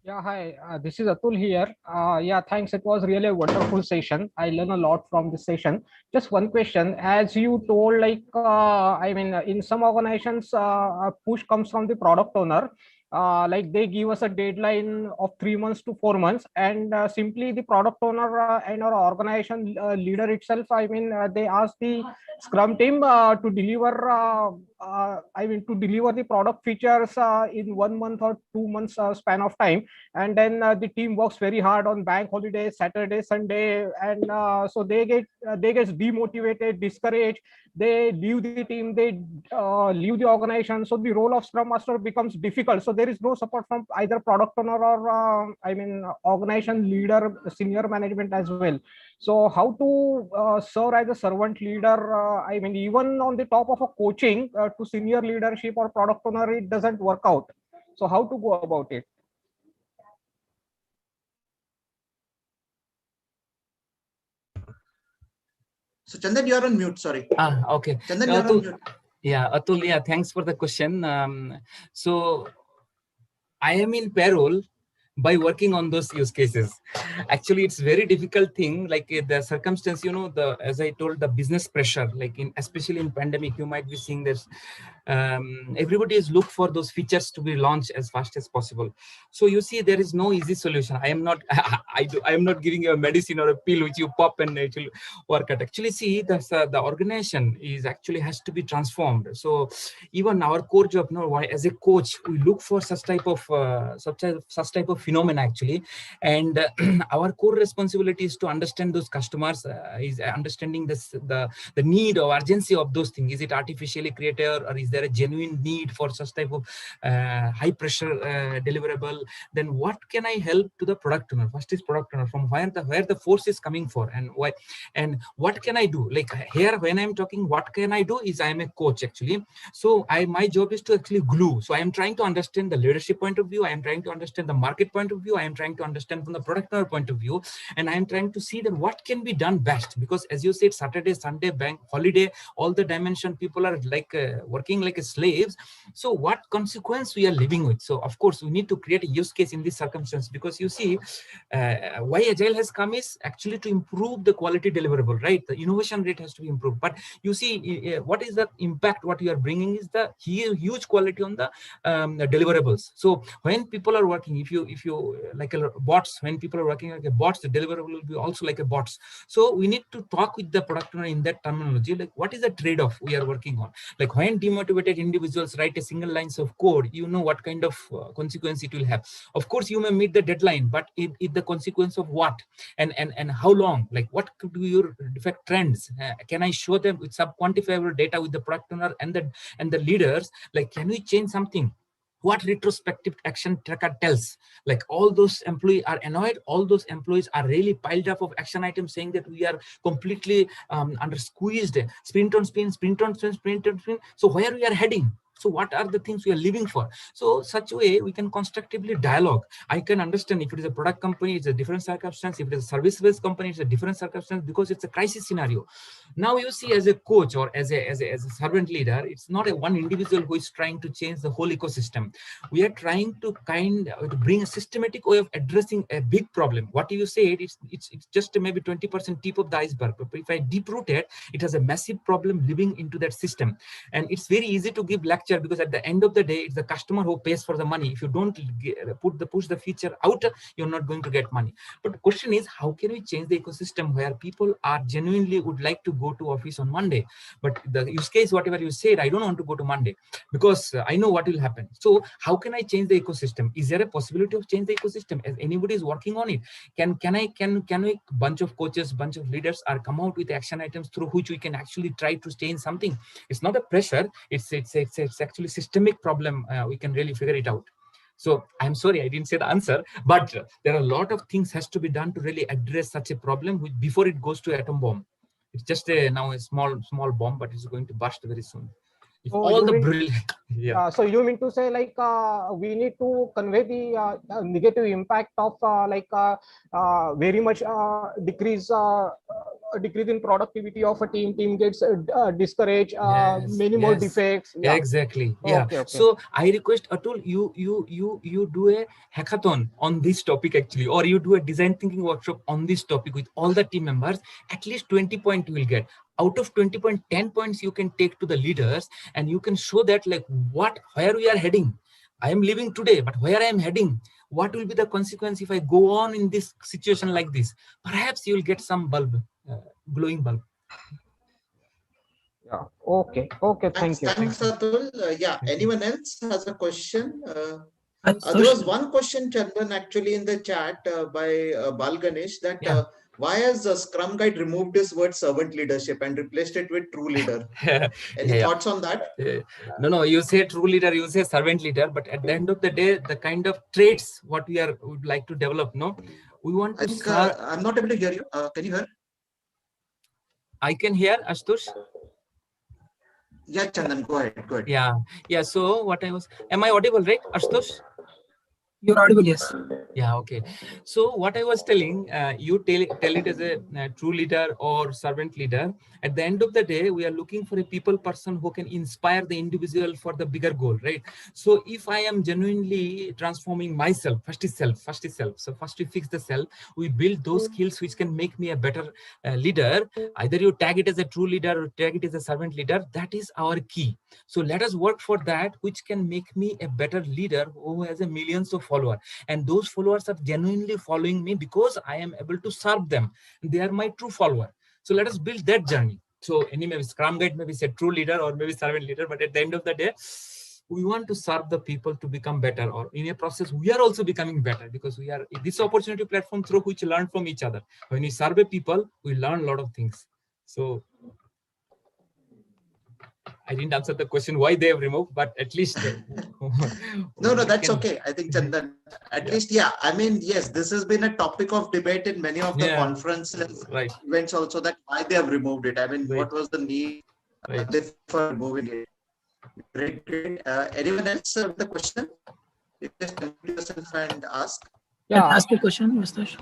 S3: Yeah, hi. This is Atul here. Yeah, thanks. It was really a wonderful session. I learned a lot from this session. Just one question. As you told, like, I mean, in some organizations, a push comes from the product owner. Like they give us a deadline of 3 months to 4 months, and simply the product owner and our organization leader itself, I mean, they ask the Scrum team to deliver. I mean, to deliver the product features in 1 month or 2 months span of time, and then the team works very hard on bank holidays, Saturday, Sunday, and so they get demotivated, discouraged. They leave the team, they leave the organization. So the role of Scrum Master becomes difficult. So there is no support from either product owner or I mean organization leader, senior management as well. So how to serve as a servant leader? I mean, even on the top of a coaching to senior leadership or product owner, it doesn't work out. So how to go about it?
S2: So Chandan, you're on mute. Sorry.
S1: Okay.
S2: Chandan, you're on mute.
S1: Yeah, Atul, yeah, thanks for the question. So I am in payroll by working on those use cases. Actually, it's very difficult thing, like the circumstance, you know, the, as I told, the business pressure, like in, especially in pandemic, you might be seeing this, everybody is look for those features to be launched as fast as possible. So you see, there is no easy solution. I am not, I am not giving you a medicine or a pill which you pop and it will work out. Actually, see, the organization is actually has to be transformed. So even our core job, no, why as a coach, we look for such type of phenomena actually. And our core responsibility is to understand those customers, is understanding the need or urgency of those things. Is it artificially created, or is there a genuine need for such type of high pressure deliverable? Then what can I help to the product owner? First is product owner, from where the force is coming for, and why, and what can I do? Like here when I'm talking what can I do is I am a coach actually. So my job is to actually glue. So I am trying to understand the leadership point of view, I am trying to understand the market point of view, I am trying to understand from the product owner point of view, and I am trying to see that what can be done best. Because as you said, Saturday, Sunday, bank holiday, all the dimension, people are like working like slaves. So what consequence we are living with? So of course we need to create a use case in this circumstance, because you see why agile has come is actually to improve the quality deliverable, right? The innovation rate has to be improved. But you see what is the impact? What you are bringing is the huge quality on the deliverables. So when people are working, if you like a bots, when people are working like a bots, the deliverable will be also like a bots. So we need to talk with the product owner in that terminology, like what is the trade-off we are working on. Like when demotivated individuals write a single lines of code, you know what kind of consequence it will have. Of course you may meet the deadline, but it the consequence of what, and how long, like what could be your defect trends, can I show them with sub quantifiable data with the product owner and the leaders, like can we change something? What retrospective action tracker tells, like all those employees are annoyed, all those employees are really piled up of action items saying that we are completely under squeezed, sprint on sprint, sprint on sprint, sprint on sprint. So where we are heading? So what are the things we are living for? So such a way we can constructively dialogue. I can understand if it is a product company, it's a different circumstance. If it is a service-based company, it's a different circumstance, because it's a crisis scenario. Now you see, as a coach or as a servant leader, it's not a one individual who is trying to change the whole ecosystem. We are trying to to bring a systematic way of addressing a big problem. What you said, it's just maybe 20% tip of the iceberg, but if I deep root it, it has a massive problem living into that system. And it's very easy to give lecture, because at the end of the day, it's the customer who pays for the money. If you don't push the feature out, you're not going to get money. But the question is, how can we change the ecosystem where people are genuinely would like to go to office on Monday? But the use case, whatever you said, I don't want to go to Monday because I know what will happen. So how can I change the ecosystem? Is there a possibility of change the ecosystem? As anybody is working on it, can we bunch of coaches, bunch of leaders are come out with action items through which we can actually try to change something? It's not a pressure. It's actually systemic problem. We can really figure it out. So I'm sorry, I didn't say the answer, but there are a lot of things has to be done to really address such a problem before it goes to atom bomb. It's just now a small bomb, but it's going to burst very soon. If
S3: So
S1: all
S3: you
S1: the
S3: mean,
S1: brilliant, yeah.
S3: so you mean to say like we need to convey the negative impact of very much decrease in productivity of a team gets discouraged,
S1: Yes,
S3: many more
S1: yes,
S3: defects. Yeah.
S1: exactly. Yeah.
S3: Okay. Okay.
S1: So I request Atul, you do a hackathon on this topic actually, or you do a design thinking workshop on this topic with all the team members. At least 20 points you will get. Out of 20 point, 10 points you can take to the leaders, and you can show that like where we are heading. I am living today, but where I am heading, what will be the consequence if I go on in this situation like this? Perhaps you will get some bulb, glowing bulb.
S3: Yeah. Okay. Okay.
S2: Thanks,
S3: Thank you.
S2: thanks,
S3: Thank you.
S2: Atul. Yeah,
S1: Thank you.
S2: anyone else has a question? There
S4: Sush,
S2: was one question, Chandan, actually in the chat by Bal Ganesh, that
S1: Yeah.
S2: why has the Scrum Guide removed this word servant leadership and replaced it with true leader?
S1: Yeah,
S2: Any
S1: yeah.
S2: thoughts on that?
S1: No, you say true leader, you say servant leader, but at the end of the day, the kind of traits what would like to develop, no, we want
S2: I
S1: to
S2: think
S1: serve.
S2: I'm not able to hear you. Can you hear?
S1: I can hear Astush.
S2: Yeah, Chandan, go ahead. Go ahead.
S1: Yeah. So am I audible, right, Astush?
S4: you're audible, yes.
S1: Yeah, okay. So what I was telling, you tell it as a true leader or servant leader. At the end of the day, we are looking for a people person who can inspire the individual for the bigger goal, right? So if I am genuinely transforming myself, first is self. So first we fix the self. We build those skills which can make me a better leader. Either you tag it as a true leader or tag it as a servant leader. That is our key. So let us work for that, which can make me a better leader who has a millions of followers. And those followers are genuinely following me because I am able to serve them. They are my true follower. So let us build that journey. So anyway, Scrum Guide maybe say true leader or maybe servant leader, but at the end of the day, we want to serve the people to become better, or in a process we are also becoming better, because we are this opportunity platform through which we learn from each other. When we survey people, we learn a lot of things. So I didn't answer the question why they have removed, but at least
S2: No, that's okay. I think Chandan, at
S1: Yeah.
S2: least, yeah. I mean, yes, this has been a topic of debate in many of the
S1: Yeah.
S2: conferences,
S1: Right.
S2: events also, that why they have removed it. I mean,
S1: Right.
S2: what was the need
S1: Right.
S2: for removing it? Great, great. Anyone else with the question? You just unmute yourself and ask.
S4: Can I
S3: Yeah,
S4: ask a question, Mustash?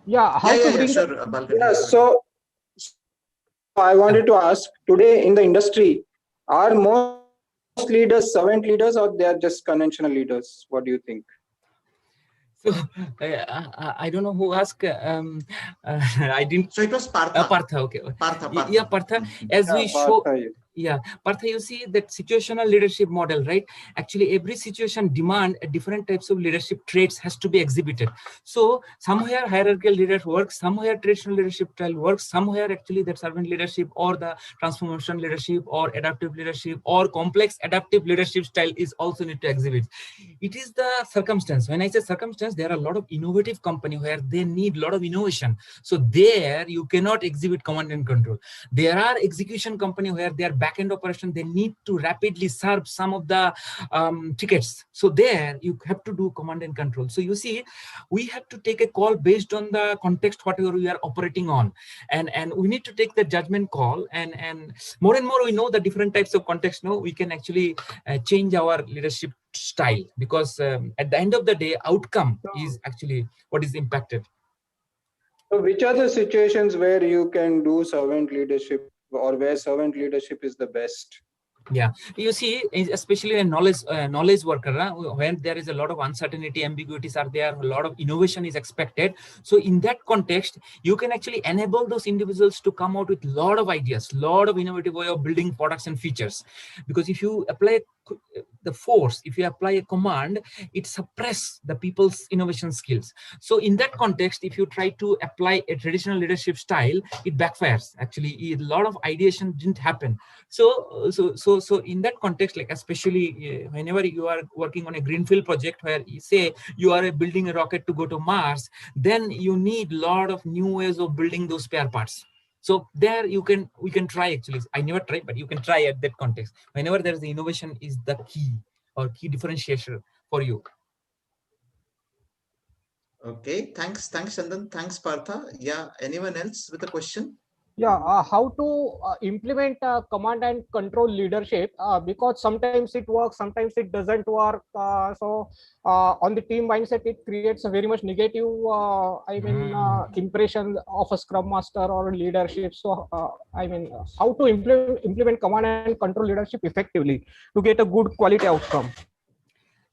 S3: yeah. How to bring the
S2: Sure, Balkan.
S5: Yeah, so I wanted to ask, today in the industry, are most leaders servant leaders or they are just conventional leaders? What do you think?
S1: So I don't know who asked. I didn't.
S2: So it was Partha.
S1: Partha, okay.
S2: Partha.
S1: Yeah, Partha. As
S5: Yeah,
S1: we show,
S5: Partha.
S1: yeah, Partha, you see that situational leadership model, right? Actually, every situation demand different types of leadership traits has to be exhibited. So somewhere hierarchical leadership works, somewhere traditional leadership style works, somewhere actually that servant leadership or the transformation leadership or adaptive leadership or complex adaptive leadership style is also need to exhibit. It is the circumstance. When I say circumstance, there are a lot of innovative company where they need a lot of innovation. So there you cannot exhibit command and control. There are execution company where they are back-end operation, they need to rapidly serve some of the tickets. So there you have to do command and control. So you see, we have to take a call based on the context whatever we are operating on, and we need to take the judgment call, and more we know the different types of context. Now we can actually change our leadership style, because at the end of the day, outcome is actually what is impacted.
S5: So which are the situations where you can do servant leadership or where servant leadership is the best?
S1: Yeah, you see, especially a knowledge worker, when there is a lot of uncertainty, ambiguities are there, a lot of innovation is expected. So in that context, you can actually enable those individuals to come out with a lot of ideas, lot of innovative way of building products and features. Because if you apply the force, if you apply a command, it suppress the people's innovation skills. So in that context, if you try to apply a traditional leadership style, it backfires. Actually, a lot of ideation didn't happen. So in that context, like especially whenever you are working on a greenfield project where you say you are building a rocket to go to Mars, then you need a lot of new ways of building those spare parts. So there we can try. Actually, I never tried, but you can try at that context. Whenever there is the innovation is the key or key differentiation for you.
S2: Okay, thanks, Chandan. Thanks, Partha. Yeah, anyone else with a question?
S3: Yeah, how to implement command and control leadership, because sometimes it works, sometimes it doesn't work. On the team mindset, it creates a very much negative impression of a scrum master or leadership. So how to implement command and control leadership effectively to get a good quality outcome?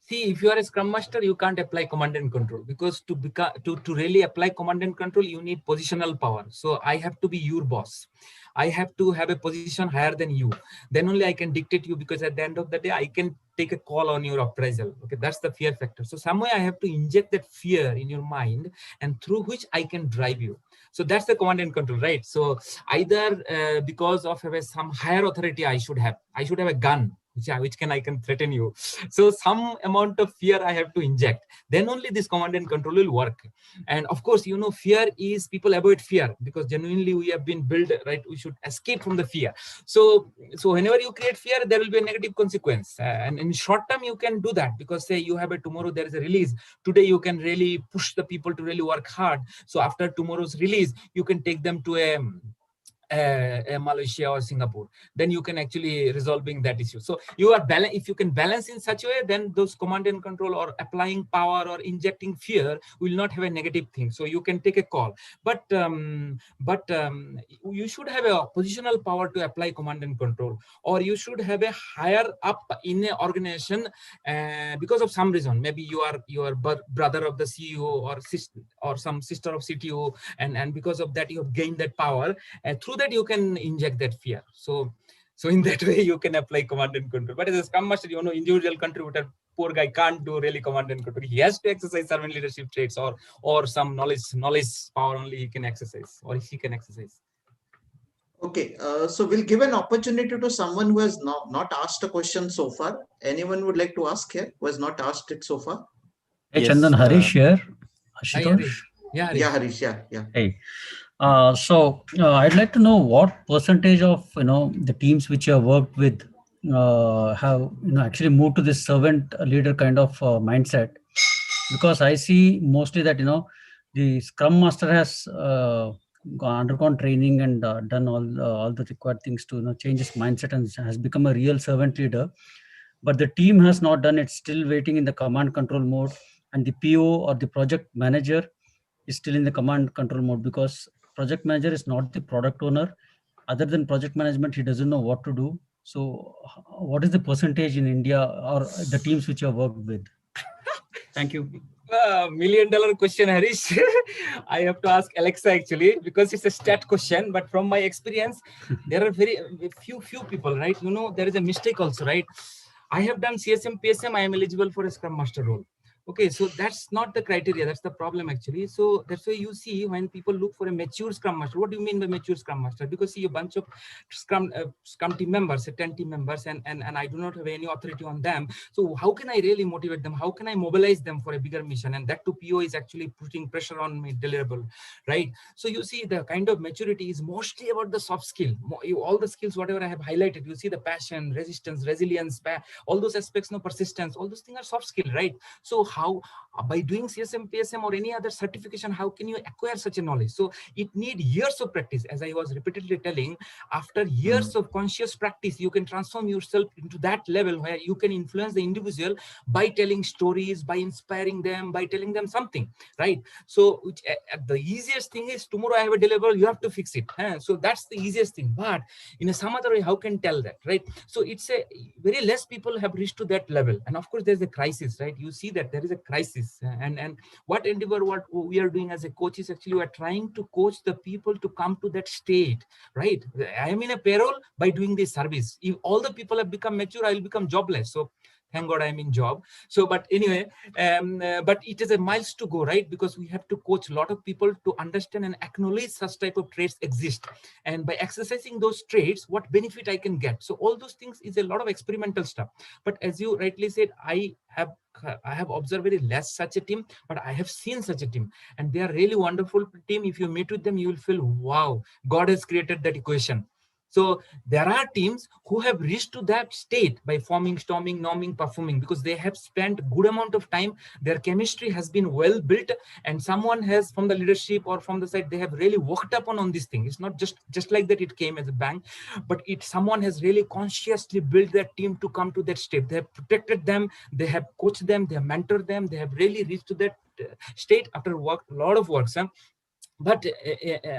S1: See, if you are a scrum master, you can't apply command and control, because to really apply command and control, you need positional power. So I have to be your boss. I have to have a position higher than you. Then only I can dictate you, because at the end of the day, I can take a call on your appraisal. Okay, that's the fear factor. So somewhere I have to inject that fear in your mind, and through which I can drive you. So that's the command and control, right? So either because of some higher authority I should have a gun, which I can threaten you. So some amount of fear I have to inject. Then only this command and control will work. And of course, fear is, people avoid fear because genuinely we have been built, right? We should escape from the fear. So whenever you create fear, there will be a negative consequence. And in short term, you can do that, because say you have tomorrow there is a release. Today you can really push the people to really work hard. So after tomorrow's release, you can take them to a Malaysia or Singapore, then you can actually resolving that issue. So you are if you can balance in such a way, then those command and control or applying power or injecting fear will not have a negative thing. So you can take a call, but you should have a positional power to apply command and control, or you should have a higher up in an organization because of some reason. Maybe you are brother of the CEO or sister or some sister of CTO, and because of that you have gained that power, and through that you can inject that fear. So in that way you can apply command and control. But as a scrum master, individual contributor, poor guy can't do really command and control. He has to exercise servant leadership traits or some knowledge power only he can exercise, or she can exercise.
S2: Okay, so we'll give an opportunity to someone who has not asked a question so far. Anyone would like to ask here who has not asked it so far?
S6: Hey,
S7: Yes,
S6: Chandan, Harish here.
S1: Hi,
S6: Ashutosh.
S1: Harish. Yeah, Harish.
S2: Yeah, Harish. Yeah.
S6: Hey. I'd like to know what percentage of the teams which you have worked with have actually moved to this servant leader kind of mindset, because I see mostly that the Scrum Master has undergone training and done all the required things to change his mindset and has become a real servant leader, but the team has not done it, still waiting in the command control mode, and the PO or the project manager is still in the command control mode, because project manager is not the product owner. Other than project management, he doesn't know what to do. So what is the percentage in India or the teams which you have worked with? Thank you.
S1: $1 million question, Harish. I have to ask Alexa actually, because it's a stat question. But from my experience, there are very few people, right? There is a mistake also, right? I have done CSM, PSM. I am eligible for a Scrum Master role. Okay, so that's not the criteria. That's the problem actually. So that's why you see when people look for a mature Scrum Master. What do you mean by mature Scrum Master? Because see a bunch of Scrum team members, 10 team members, and I do not have any authority on them. So how can I really motivate them? How can I mobilize them for a bigger mission? And that to PO is actually putting pressure on my deliverable, right? So you see the kind of maturity is mostly about the soft skill. All the skills, whatever I have highlighted, you see the passion, resistance, resilience, all those aspects, persistence, all those things are soft skill, right? So how, by doing CSM, PSM or any other certification, how can you acquire such a knowledge? So it needs years of practice. As I was repeatedly telling, after years of conscious practice, you can transform yourself into that level where you can influence the individual by telling stories, by inspiring them, by telling them something, right? So the easiest thing is tomorrow I have a deliverable, you have to fix it. So that's the easiest thing. But in some other way, how can tell that, right? So it's a very less people have reached to that level. And of course, there's a crisis, right? You see that there is a crisis. And what endeavor, what we are doing as a coach is actually we are trying to coach the people to come to that state, right? I am in a payroll by doing this service. If all the people have become mature, I will become jobless. So thank God I'm in job. So, but anyway, but it is a miles to go, right? Because we have to coach a lot of people to understand and acknowledge such type of traits exist. And by exercising those traits, what benefit I can get. So all those things is a lot of experimental stuff. But as you rightly said, I have observed very less such a team, but I have seen such a team, and they are really wonderful team. If you meet with them, you will feel, wow, God has created that equation. So there are teams who have reached to that state by forming, storming, norming, performing, because they have spent good amount of time. Their chemistry has been well built, and someone has from the leadership or from the side, they have really worked upon on this thing. It's not just like that it came as a bang, but someone has really consciously built their team to come to that state. They have protected them, they have coached them, they have mentored them, they have really reached to that state after work, a lot of work. But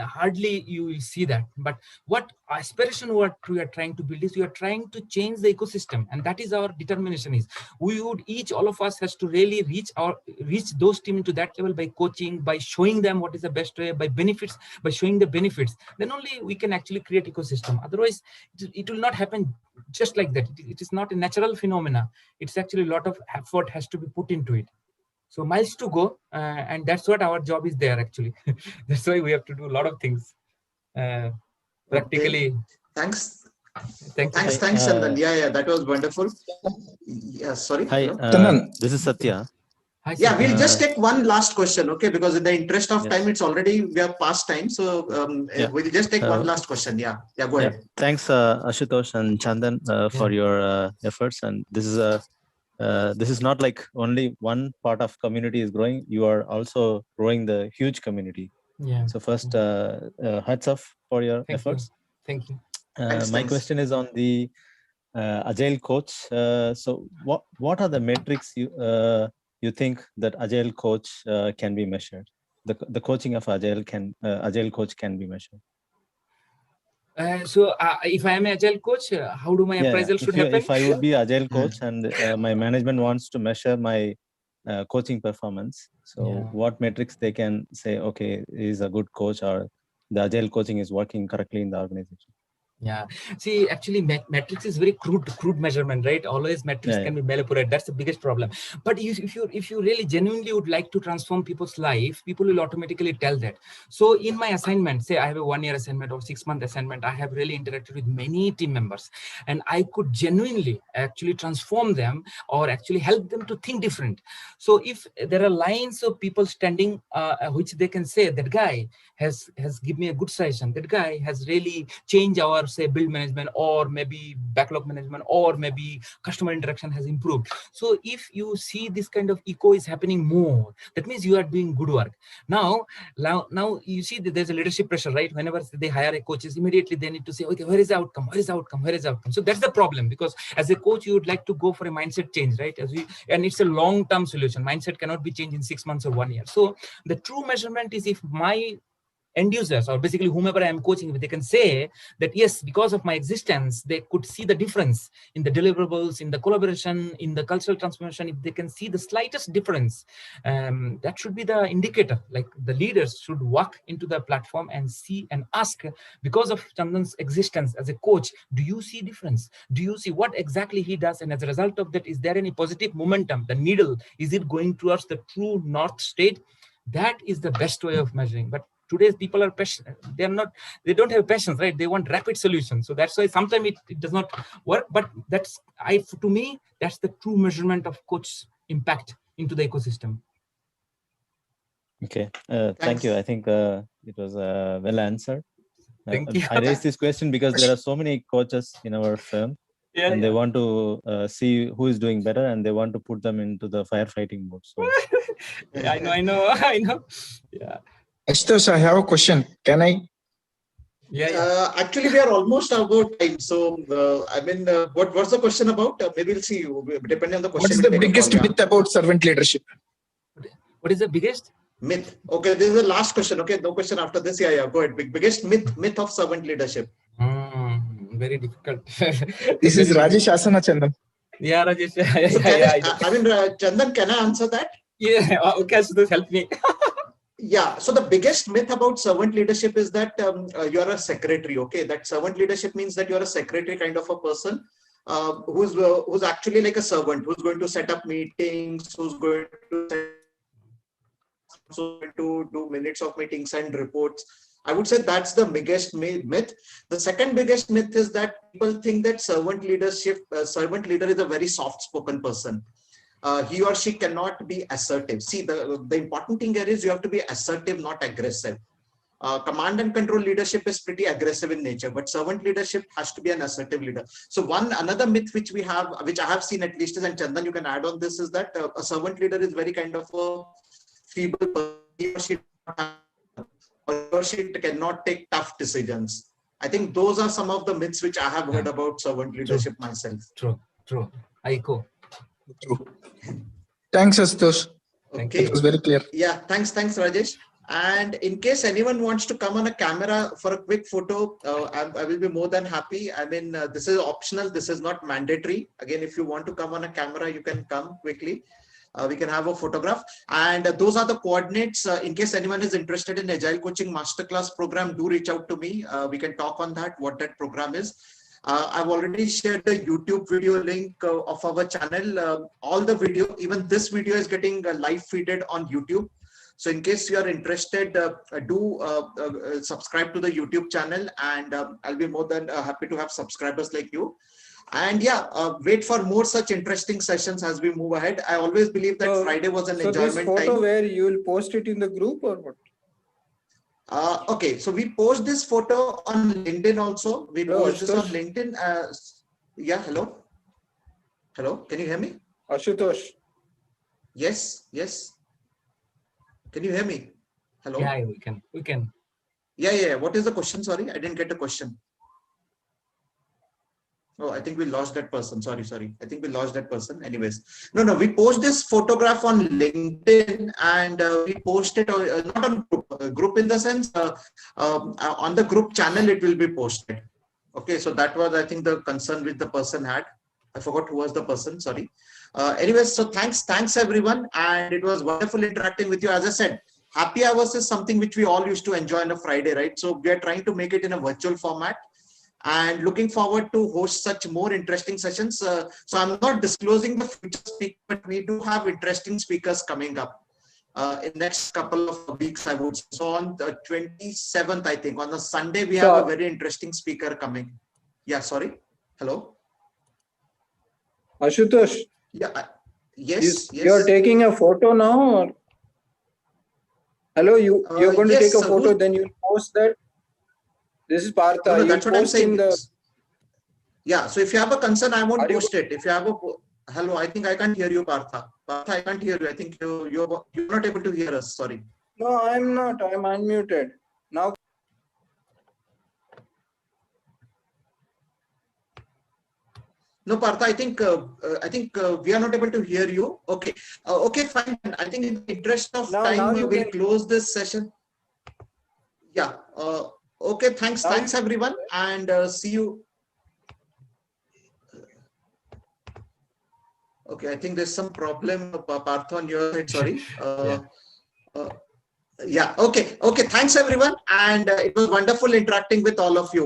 S1: hardly you will see that. But what aspiration what we are trying to build is we are trying to change the ecosystem, and that is our determination. Is we would all of us has to really reach those team into that level by coaching, by showing them what is the best way, by benefits, by showing the benefits. Then only we can actually create ecosystem. Otherwise it will not happen just like that. It is not a natural phenomena. It's actually a lot of effort has to be put into it. So miles to go, and that's what our job is there actually. That's why we have to do a lot of things practically.
S2: Okay. Thanks.
S1: Thank you.
S2: Thanks, Chandan. Yeah, that was wonderful. Yeah, sorry.
S7: Hi,
S2: Hello?
S7: this is Satya.
S1: Hi,
S2: Yeah,
S1: Satya.
S2: we'll just take one last question, okay? Because in the interest of
S7: Yes.
S2: time, it's already, we are past time. So we'll just take one last question. Yeah, go ahead.
S7: Thanks, Ashutosh and Chandan, for your efforts. And this is not like only one part of community is growing. You are also growing the huge community.
S1: Yeah.
S7: So first, hats off for your efforts.
S1: Thank you.
S7: My question is on the Agile coach. So what are the metrics you think that Agile coach can be measured? The coaching of Agile coach can be measured.
S1: So if I am an Agile coach, how do my appraisal should happen?
S7: If I would be Agile coach and my management wants to measure my coaching performance, so what metrics they can say, okay, he is a good coach, or the Agile coaching is working correctly in the organization?
S1: Yeah. See, actually, metrics is very crude measurement, right? Always metrics
S7: Yeah,
S1: can be manipulated. That's the biggest problem. But if you really genuinely would like to transform people's life, people will automatically tell that. So in my assignment, say I have a 1-year assignment or 6-month assignment, I have really interacted with many team members, and I could genuinely actually transform them or actually help them to think different. So if there are lines of people standing, which they can say that guy has given me a good suggestion, that guy has really changed our say build management, or maybe backlog management, or maybe customer interaction has improved. So if you see this kind of echo is happening more, that means you are doing good work. Now you see that there's a leadership pressure, right? Whenever they hire a coaches, immediately they need to say, okay, where is the outcome, where is the outcome, where is the outcome? So that's the problem, because as a coach you would like to go for a mindset change, right? And it's a long-term solution. Mindset cannot be changed in 6 months or 1 year. So the true measurement is if my end users, or basically whomever I am coaching with, they can say that yes, because of my existence, they could see the difference in the deliverables, in the collaboration, in the cultural transformation. If they can see the slightest difference, that should be the indicator. Like the leaders should walk into the platform and see and ask, because of Chandan's existence as a coach, do you see difference? Do you see what exactly he does? And as a result of that, is there any positive momentum? The needle, is it going towards the true north state? That is the best way of measuring. But today's people are passionate. They don't have patience, right? They want rapid solutions. So that's why sometimes it does not work. But to me, that's the true measurement of coach impact into the ecosystem.
S7: okay. Thank you. I think it was well answered.
S1: Thank you.
S7: I raised this question because there are so many coaches in our firm, and they want to see who is doing better, and they want to put them into the firefighting mode. So
S1: yeah, I know. Yeah.
S4: Ashutosh, I have a question. Can I?
S1: Yeah.
S2: Actually, we are almost out of time. So, what's the question about? Maybe we'll see. Depending on the question.
S4: What is the biggest myth about servant leadership?
S1: What is the biggest
S2: myth? Okay, this is the last question. Okay, no question after this. Yeah. Go ahead. Biggest myth of servant leadership.
S1: Very difficult.
S4: This is Rajesh Asana Chandan.
S1: Yeah, Rajesh.
S2: Chandan, can I answer that?
S1: Yeah. Okay, so this help me.
S2: Yeah. So the biggest myth about servant leadership is that you are a secretary. Okay, that servant leadership means that you are a secretary kind of a person who's actually like a servant, who's going to set up meetings, who's going to do minutes of meetings and reports. I would say that's the biggest myth. The second biggest myth is that people think that servant leader is a very soft-spoken person. He or she cannot be assertive. See, the important thing here is you have to be assertive, not aggressive. Command and control leadership is pretty aggressive in nature, but servant leadership has to be an assertive leader. So another myth which I have seen at least is, and Chandan, you can add on this, is that a servant leader is very kind of a feeble person. He or she cannot take tough decisions. I think those are some of the myths which I have heard about servant leadership myself.
S1: True. I echo.
S4: True. Thanks, Ashutosh.
S2: Okay.
S4: It was very clear.
S2: Yeah, thanks, Rajesh. And in case anyone wants to come on a camera for a quick photo, I will be more than happy. I mean, this is optional. This is not mandatory. Again, if you want to come on a camera, you can come quickly. We can have a photograph. And those are the coordinates. In case anyone is interested in Agile Coaching Masterclass program, do reach out to me. We can talk on that, what that program is. I've already shared the YouTube video link of our channel. All the video, even this video is getting live feeded on YouTube. So in case you are interested, do subscribe to the YouTube channel, and I'll be more than happy to have subscribers like you. And yeah, wait for more such interesting sessions as we move ahead. I always believe that Friday was an enjoyment
S5: this photo
S2: time.
S5: Where you will post it in the group or what?
S2: Okay, so we post this photo on LinkedIn also. We post this on LinkedIn. Yeah, hello. Can you hear me?
S5: Ashutosh.
S2: Yes. Can you hear me? Hello.
S1: Yeah, we can.
S2: Yeah. What is the question? Sorry, I didn't get the question. Oh, I think we lost that person. Sorry. I think we lost that person. Anyways, no. We post this photograph on LinkedIn, and we post it not on group in the sense on the group channel. It will be posted. Okay, so that was, I think, the concern which the person had. I forgot who was the person. Sorry. Anyways, so thanks everyone, and it was wonderful interacting with you. As I said, happy hours is something which we all used to enjoy on a Friday, right? So we are trying to make it in a virtual format. and looking forward to host such more interesting sessions. So I'm not disclosing the future speaker, but we do have interesting speakers coming up in next couple of weeks, I would say. So on the 27th, I think, on the Sunday, we have a very interesting speaker coming. Yeah, sorry. Hello.
S5: Ashutosh.
S2: Yeah. Yes.
S5: You're taking a photo now, or hello? You're going to take a photo, then you'll post that. This is Partha.
S2: No, that's what I'm saying. Yeah. So if you have a concern, I won't post it. If you have a hello, I think I can't hear you, Partha. Partha, I can't hear you. I think you're not able to hear us. Sorry.
S5: No, I'm not. I'm unmuted now.
S2: No, Partha, I think we are not able to hear you. Okay. Okay, fine. I think in the interest of time, we'll close this session. Yeah. Okay. Thanks. Thanks, everyone. And see you. Okay. I think there's some problem, Partha, on your side. Sorry. Yeah. Okay. Okay. Thanks, everyone. And it was wonderful interacting with all of you.